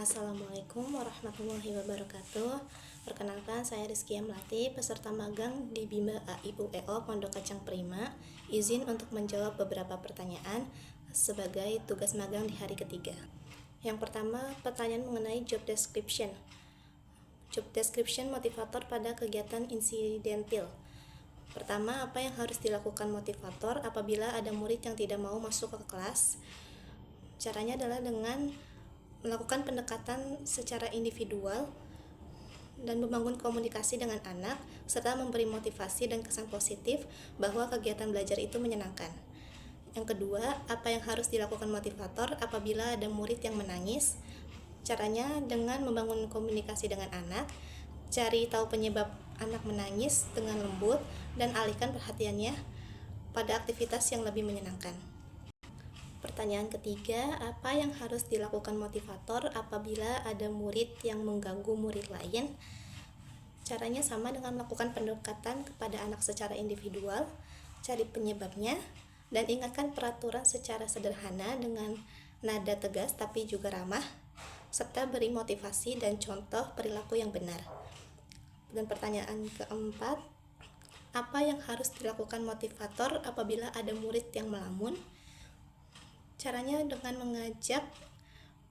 Assalamualaikum warahmatullahi wabarakatuh. Perkenalkan, saya Rizkia Melati, peserta magang di Bimba AIUEO Pondok Kacang Prima. Izin untuk menjawab beberapa pertanyaan sebagai tugas magang di hari ketiga. Yang pertama, pertanyaan mengenai job description. Job description motivator pada kegiatan insidentil. Pertama, apa yang harus dilakukan motivator apabila ada murid yang tidak mau masuk ke kelas? Caranya adalah dengan melakukan pendekatan secara individual dan membangun komunikasi dengan anak, serta memberi motivasi dan kesan positif bahwa kegiatan belajar itu menyenangkan. Yang kedua, apa yang harus dilakukan motivator apabila ada murid yang menangis? Caranya dengan membangun komunikasi dengan anak, cari tahu penyebab anak menangis dengan lembut, dan alihkan perhatiannya pada aktivitas yang lebih menyenangkan. Pertanyaan ketiga, apa yang harus dilakukan motivator apabila ada murid yang mengganggu murid lain? Caranya sama dengan melakukan pendekatan kepada anak secara individual, cari penyebabnya, dan ingatkan peraturan secara sederhana dengan nada tegas tapi juga ramah, serta beri motivasi dan contoh perilaku yang benar. Dan pertanyaan keempat, apa yang harus dilakukan motivator apabila ada murid yang melamun? Caranya dengan mengajak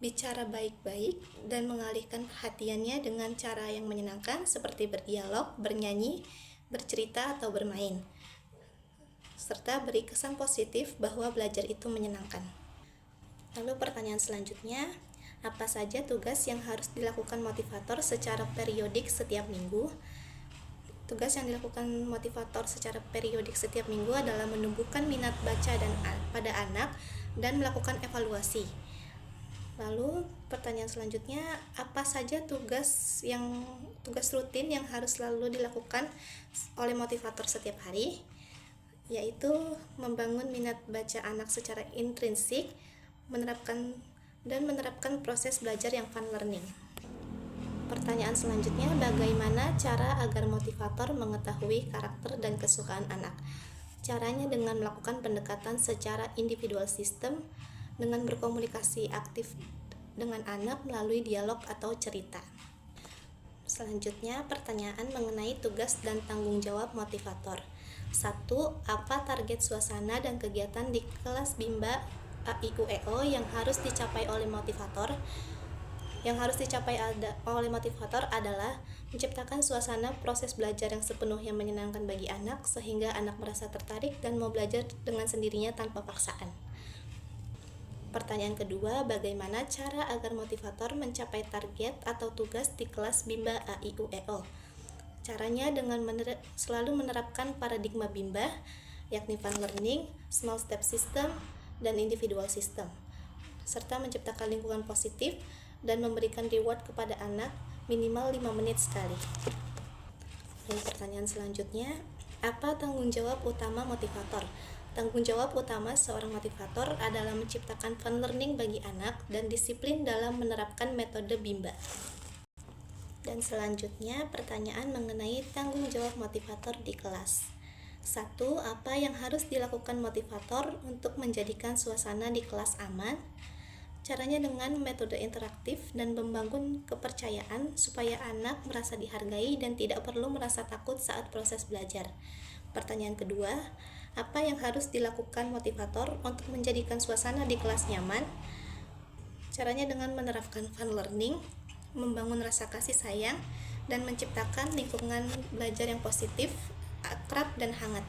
bicara baik-baik dan mengalihkan perhatiannya dengan cara yang menyenangkan seperti berdialog, bernyanyi, bercerita, atau bermain. Serta beri kesan positif bahwa belajar itu menyenangkan. Lalu pertanyaan selanjutnya, apa saja tugas yang harus dilakukan motivator secara periodik setiap minggu? Tugas yang dilakukan motivator secara periodik setiap minggu adalah menumbuhkan minat baca pada anak dan melakukan evaluasi. Lalu pertanyaan selanjutnya, apa saja tugas rutin yang harus selalu dilakukan oleh motivator setiap hari? Yaitu membangun minat baca anak secara intrinsik, menerapkan proses belajar yang fun learning. Pertanyaan selanjutnya, bagaimana cara agar motivator mengetahui karakter dan kesukaan anak? Caranya dengan melakukan pendekatan secara individual system, dengan berkomunikasi aktif dengan anak melalui dialog atau cerita. Selanjutnya, pertanyaan mengenai tugas dan tanggung jawab motivator. 1. Apa target suasana dan kegiatan di kelas Bimba AIUEO yang harus dicapai oleh motivator? Yang harus dicapai oleh motivator adalah menciptakan suasana proses belajar yang sepenuhnya menyenangkan bagi anak, sehingga anak merasa tertarik dan mau belajar dengan sendirinya tanpa paksaan. Pertanyaan kedua, bagaimana cara agar motivator mencapai target atau tugas di kelas Bimba AIUEO? Caranya dengan selalu menerapkan paradigma Bimba, yakni fun learning, small step system, dan individual system, serta menciptakan lingkungan positif dan memberikan reward kepada anak minimal 5 menit sekali. Dan pertanyaan selanjutnya, apa tanggung jawab utama motivator? Tanggung jawab utama seorang motivator adalah menciptakan fun learning bagi anak dan disiplin dalam menerapkan metode Bimba. Dan selanjutnya, pertanyaan mengenai tanggung jawab motivator di kelas. 1. Apa yang harus dilakukan motivator untuk menjadikan suasana di kelas aman? Caranya dengan metode interaktif dan membangun kepercayaan supaya anak merasa dihargai dan tidak perlu merasa takut saat proses belajar. Pertanyaan kedua, apa yang harus dilakukan motivator untuk menjadikan suasana di kelas nyaman? Caranya dengan menerapkan fun learning, membangun rasa kasih sayang, dan menciptakan lingkungan belajar yang positif, akrab, dan hangat.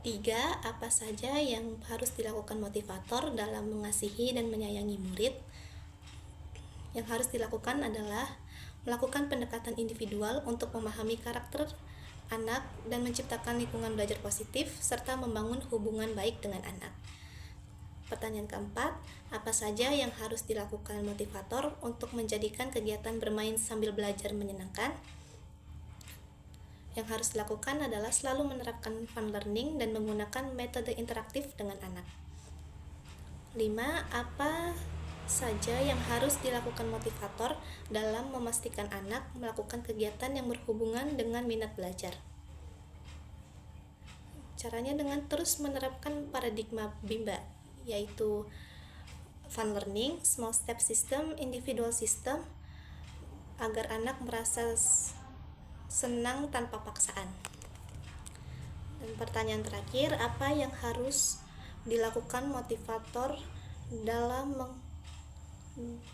3. Apa saja yang harus dilakukan motivator dalam mengasihi dan menyayangi murid? Yang harus dilakukan adalah melakukan pendekatan individual untuk memahami karakter anak dan menciptakan lingkungan belajar positif, serta membangun hubungan baik dengan anak. Pertanyaan keempat, apa saja yang harus dilakukan motivator untuk menjadikan kegiatan bermain sambil belajar menyenangkan? Yang harus dilakukan adalah selalu menerapkan fun learning dan menggunakan metode interaktif dengan anak. 5. Apa saja yang harus dilakukan motivator dalam memastikan anak melakukan kegiatan yang berhubungan dengan minat belajar? Caranya dengan terus menerapkan paradigma Bimba, yaitu fun learning, small step system, individual system, agar anak merasa senang tanpa paksaan. Dan pertanyaan terakhir, apa yang harus dilakukan motivator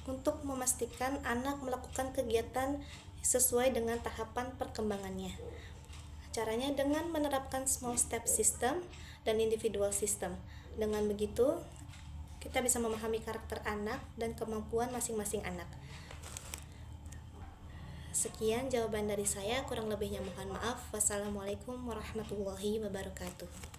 untuk memastikan anak melakukan kegiatan sesuai dengan tahapan perkembangannya? Caranya dengan menerapkan small step system dan individual system. Dengan begitu, kita bisa memahami karakter anak dan kemampuan masing-masing anak. Sekian jawaban dari saya, kurang lebihnya mohon maaf. Wassalamualaikum warahmatullahi wabarakatuh.